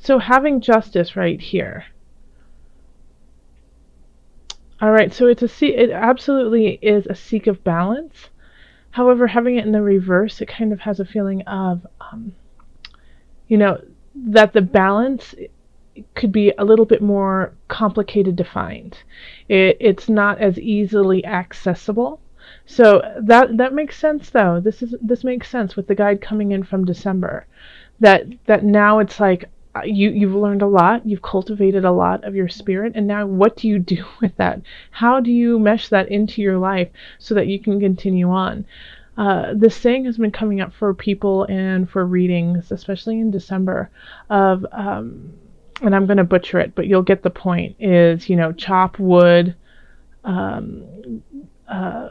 So having justice right here. All right, so it absolutely is a seek of balance. However, having it in the reverse, it kind of has a feeling of, you know, that the balance could be a little bit more complicated to find. It's not as easily accessible. So that makes sense though. This makes sense with the guide coming in from December. That now it's like you've learned a lot, you've cultivated a lot of your spirit, and now what do you do with that? How do you mesh that into your life so that you can continue on? This saying has been coming up for people and for readings, especially in December, of and I'm going to butcher it, but you'll get the point, is, chop wood, um, uh,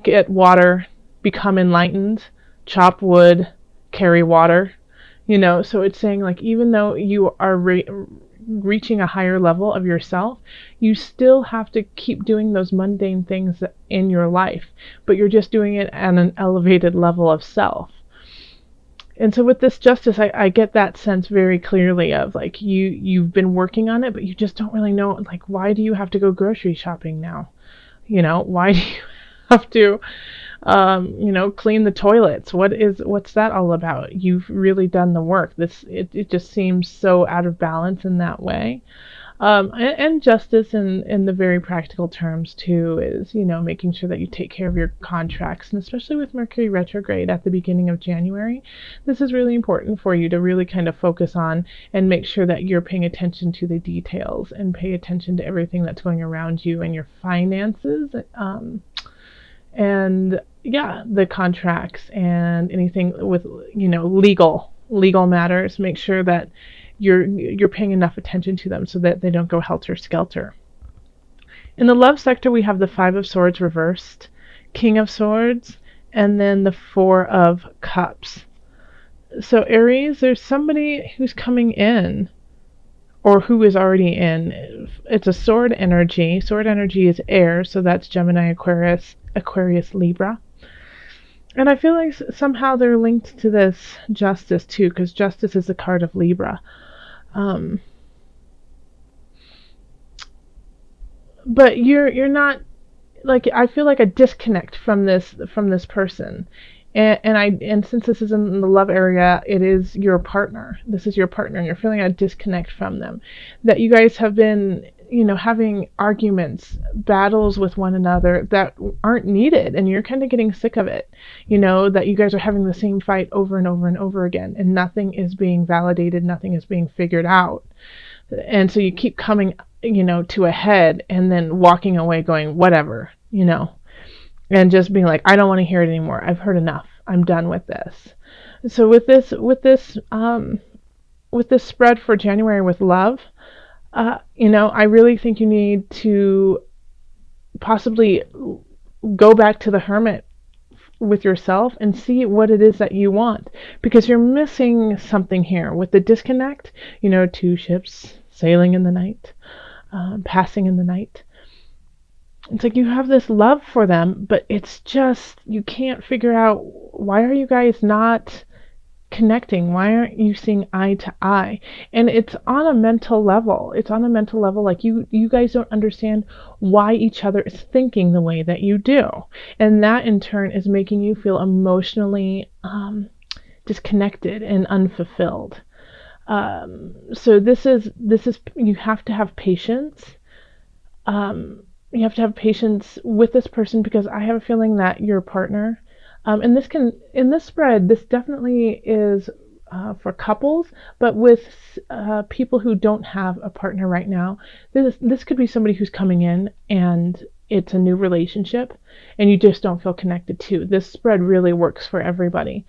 get water, become enlightened, chop wood, carry water. So it's saying, like, even though you are reaching a higher level of yourself, you still have to keep doing those mundane things in your life, but you're just doing it at an elevated level of self. And so with this justice, I get that sense very clearly of, like, you've been working on it, but you just don't really know, like, why do you have to go grocery shopping now? Why do you have to clean the toilets? What's that all about? You've really done the work. It just seems so out of balance in that way. And justice in the very practical terms too is, making sure that you take care of your contracts, and especially with Mercury retrograde at the beginning of January, this is really important for you to really kind of focus on and make sure that you're paying attention to the details and pay attention to everything that's going around you and your finances, and yeah, the contracts and anything with, legal matters. Make sure that you're paying enough attention to them so that they don't go helter skelter. In the love sector, we have the Five of Swords reversed, King of Swords, and then the Four of Cups. So Aries, there's somebody who's coming in, or who is already in. It's a sword energy. Sword energy is air, so that's Gemini, Aquarius, Libra. And I feel like somehow they're linked to this justice too, because justice is the card of Libra. But you're not, like, I feel like a disconnect from this person. And since this is in the love area, it is your partner. This is your partner, and you're feeling a disconnect from them. That you guys have been, having arguments, battles with one another that aren't needed, and you're kind of getting sick of it. That you guys are having the same fight over and over and over again, and nothing is being validated, nothing is being figured out. And so you keep coming, to a head, and then walking away going, whatever, and just being like, I don't want to hear it anymore. I've heard enough. I'm done with this. So with this spread for January with love, I really think you need to possibly go back to the hermit with yourself and see what it is that you want, because you're missing something here with the disconnect. Two ships sailing in the night, passing in the night. It's like you have this love for them, but it's just, you can't figure out, why are you guys not connecting? Why aren't you seeing eye to eye? And it's on a mental level. Like you guys don't understand why each other is thinking the way that you do. And that in turn is making you feel emotionally disconnected and unfulfilled. So this is you have to have patience. You have to have patience with this person, because I have a feeling that your partner, and in this spread, this definitely is for couples, but with people who don't have a partner right now, this could be somebody who's coming in and it's a new relationship and you just don't feel connected to. This spread really works for everybody.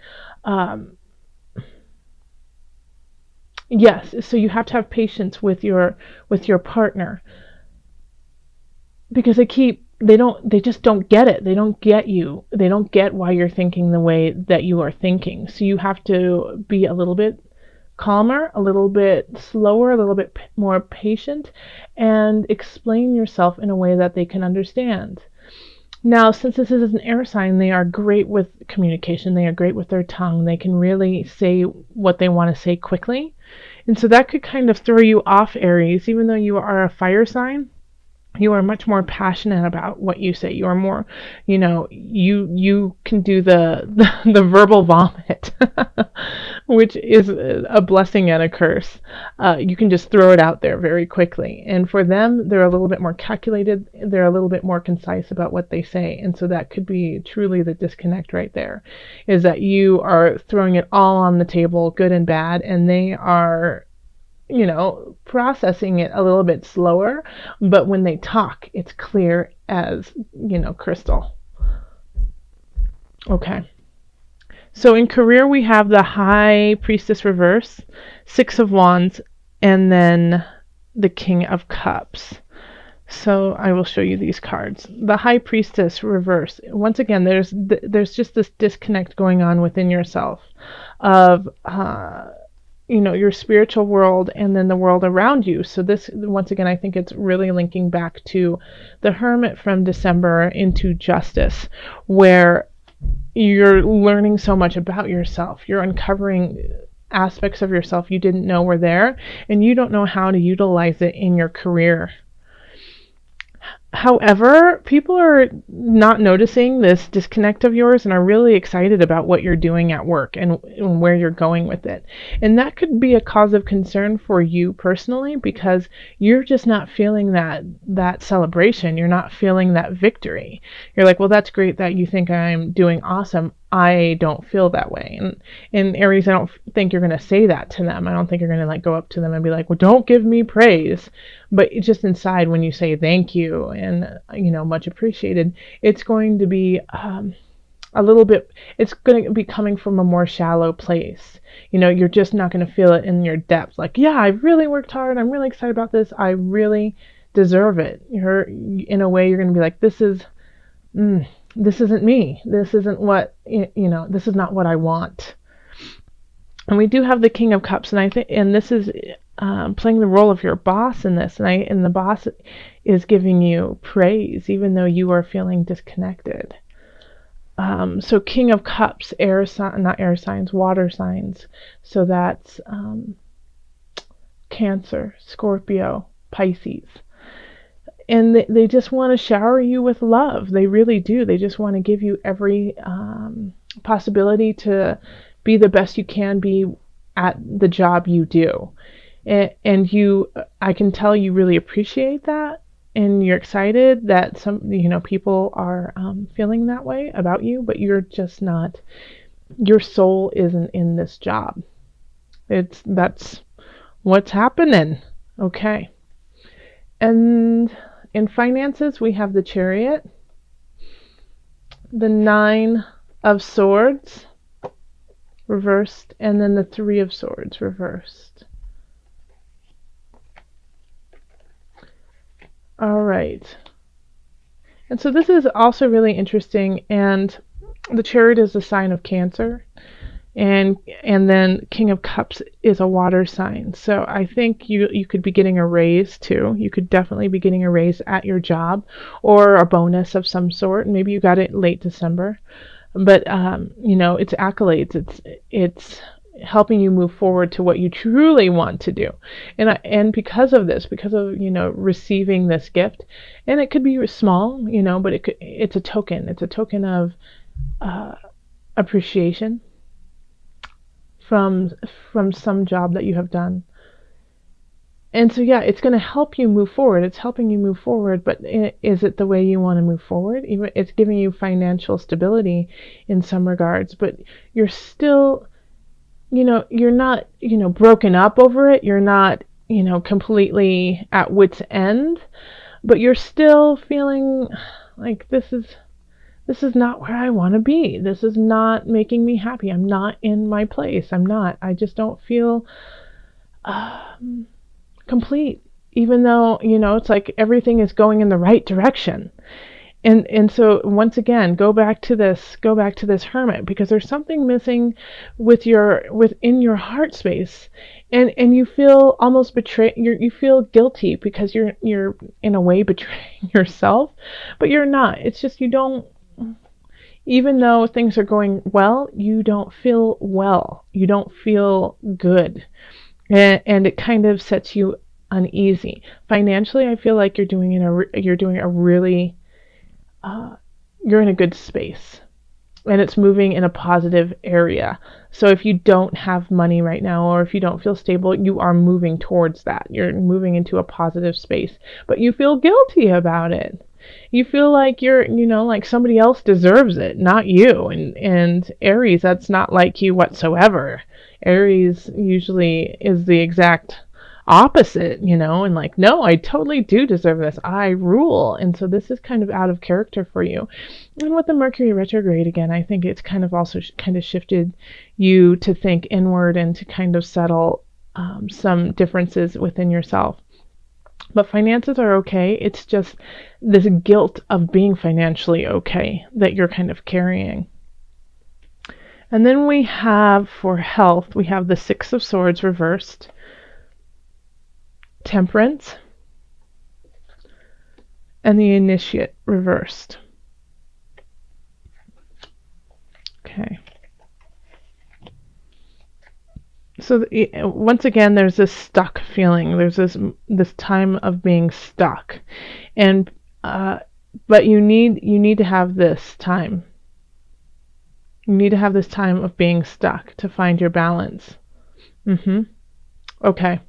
Yes, so you have to have patience with your partner, because they just don't get it. They don't get you. They don't get why you're thinking the way that you are thinking. So you have to be a little bit calmer, a little bit slower, a little bit more patient, and explain yourself in a way that they can understand. Now, since this is an air sign, they are great with communication. They are great with their tongue. They can really say what they want to say quickly. And so that could kind of throw you off, Aries, even though you are a fire sign. You are much more passionate about what you say. You are more, you can do the verbal vomit, which is a blessing and a curse. You can just throw it out there very quickly. And for them, they're a little bit more calculated. They're a little bit more concise about what they say. And so that could be truly the disconnect right there, is that you are throwing it all on the table, good and bad, and they are processing it a little bit slower, but when they talk, it's clear as, crystal. Okay. So in career, we have the High Priestess reverse, Six of Wands, and then the King of Cups. So I will show you these cards. The High Priestess reverse. Once again, there's just this disconnect going on within yourself of your spiritual world and then the world around you. So this, once again, I think it's really linking back to the Hermit from December into Justice, where you're learning so much about yourself. You're uncovering aspects of yourself you didn't know were there, and you don't know how to utilize it in your career. However, people are not noticing this disconnect of yours and are really excited about what you're doing at work and where you're going with it. And that could be a cause of concern for you personally, because you're just not feeling that celebration. You're not feeling that victory. You're like, well, that's great that you think I'm doing awesome. I don't feel that way. And Aries, I don't think you're going to say that to them. I don't think you're going to go up to them and be like, well, don't give me praise. But it's just inside, when you say thank you and, much appreciated, it's going to be a little bit, it's going to be coming from a more shallow place. You're just not going to feel it in your depth. Like, yeah, I really worked hard. I'm really excited about this. I really deserve it. In a way, you're going to be like, this isn't me. This isn't what, this is not what I want. And we do have the King of Cups, and this is playing the role of your boss in this, and the boss is giving you praise, even though you are feeling disconnected. So King of Cups, not air signs, water signs. So that's Cancer, Scorpio, Pisces. And they just want to shower you with love. They really do. They just want to give you every possibility to be the best you can be at the job you do. And I can tell you really appreciate that. And you're excited that some, people are feeling that way about you, but you're just not, your soul isn't in this job. That's what's happening. Okay. And in finances, we have the Chariot, the Nine of Swords reversed, and then the Three of Swords reversed. All right. And so this is also really interesting, and the Chariot is a sign of Cancer, and then King of Cups is a water sign. So I think you could be getting a raise too. You could definitely be getting a raise at your job, or a bonus of some sort. Maybe you got it late December. But it's accolades. It's helping you move forward to what you truly want to do. And because of receiving this gift, and it could be small, but it's a token. It's a token of appreciation from some job that you have done. And so, yeah, it's going to help you move forward. It's helping you move forward, but is it the way you want to move forward? It's giving you financial stability in some regards, but you're still, you're not, broken up over it. You're not, completely at wit's end, but you're still feeling like this is not where I want to be. This is not making me happy. I'm not in my place. I just don't feel complete, even though, it's like everything is going in the right direction. And so once again, go back to this hermit, because there's something missing within your heart space, and you feel almost betrayed. You feel guilty because you're in a way betraying yourself, but you're not. It's just you don't. Even though things are going well, you don't feel well. You don't feel good, and it kind of sets you uneasy. Financially, I feel like you're doing a really you're in a good space, and it's moving in a positive area. So if you don't have money right now, or if you don't feel stable, you are moving towards that. You're moving into a positive space, but you feel guilty about it. You feel like like somebody else deserves it, not you. And Aries, that's not like you whatsoever. Aries usually is the exact opposite, and like, no, I totally do deserve this. I rule. And so this is kind of out of character for you. And with the Mercury retrograde again, I think it's kind of also kind of shifted you to think inward and to kind of settle some differences within yourself. But finances are okay. It's just this guilt of being financially okay that you're kind of carrying. And then we have, for health, we have the Six of Swords reversed, Temperance, and the Initiate reversed. Okay. So once again, there's this stuck feeling. There's this time of being stuck, and but you need to have this time. You need to have this time of being stuck to find your balance. Okay.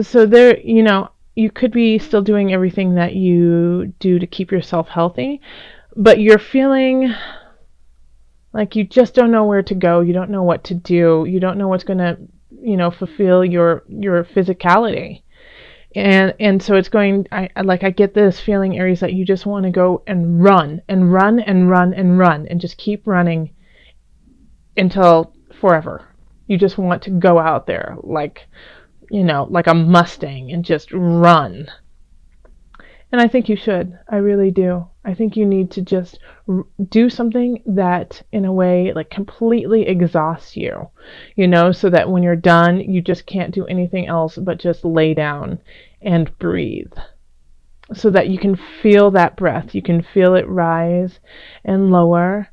So there, you could be still doing everything that you do to keep yourself healthy, but you're feeling like you just don't know where to go. You don't know what to do. You don't know what's going to, fulfill your physicality. And so it's going, I get this feeling, Aries, that you just want to go and run and run and run and run and just keep running until forever. You just want to go out there like a Mustang and just run. And I think you should. I really do. I think you need to just do something that, in a way, like completely exhausts you, so that when you're done, you just can't do anything else but just lay down and breathe. So that you can feel that breath. You can feel it rise and lower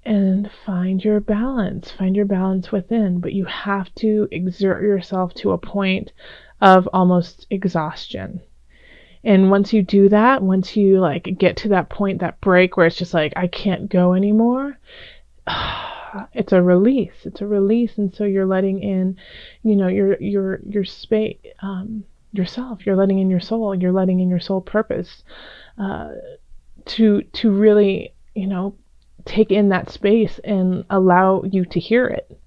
and find your balance. Find your balance within. But you have to exert yourself to a point of almost exhaustion. And once you do that, once you get to that point, that break where it's just like, I can't go anymore, it's a release. It's a release. And so you're letting in, your space, yourself. You're letting in your soul. You're letting in your soul purpose, to really, take in that space and allow you to hear it.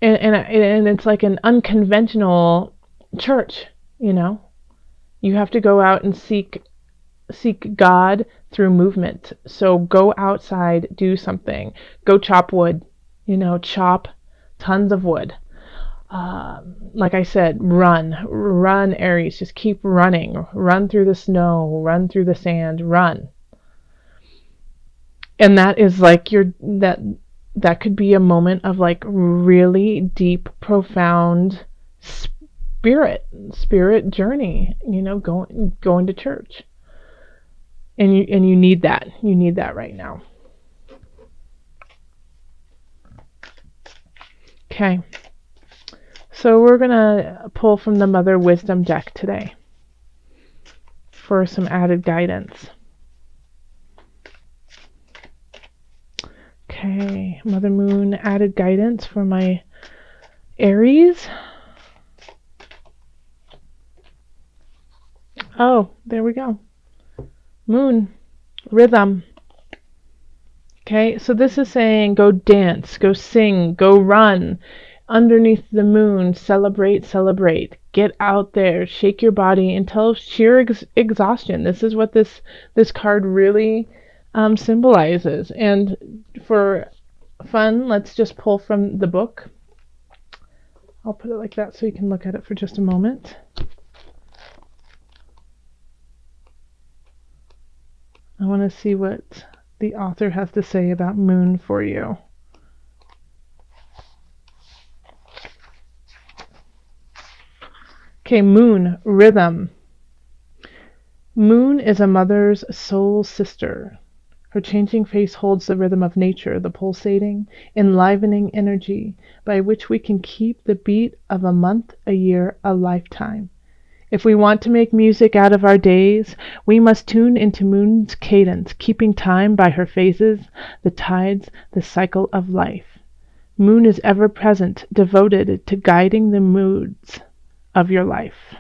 And it's like an unconventional church, You have to go out and seek God through movement. So go outside, do something. Go chop wood, chop tons of wood. Like I said, run, Aries. Just keep running. Run through the snow, run through the sand, run. And that is like that could be a moment of like really deep, profound spirit journey, going to church. And you need that. You need that right now. Okay. So we're going to pull from the Mother Wisdom deck today for some added guidance. Okay, Mother Moon added guidance for my Aries. Oh, there we go. Moon, rhythm. Okay, so this is saying go dance, go sing, go run underneath the moon, celebrate. Get out there, shake your body until sheer exhaustion. This is what this card really symbolizes. And for fun, let's just pull from the book. I'll put it like that so you can look at it for just a moment. I want to see what the author has to say about moon for you. Okay, moon, rhythm. Moon is a mother's soul sister. Her changing face holds the rhythm of nature, the pulsating, enlivening energy by which we can keep the beat of a month, a year, a lifetime. If we want to make music out of our days, we must tune into Moon's cadence, keeping time by her phases, the tides, the cycle of life. Moon is ever present, devoted to guiding the moods of your life.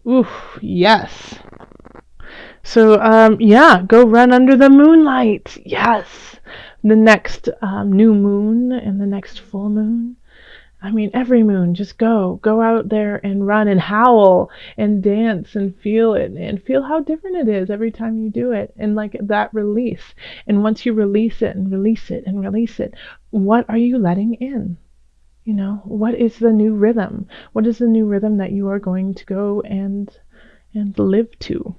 Oof, yes. So, yeah, go run under the moonlight. Yes. The next new moon and the next full moon. I mean, every moon, just go out there and run and howl and dance and feel it and feel how different it is every time you do it. And like that release. And once you release it and release it and release it, what are you letting in? You know, what is the new rhythm? What is the new rhythm that you are going to go and live to?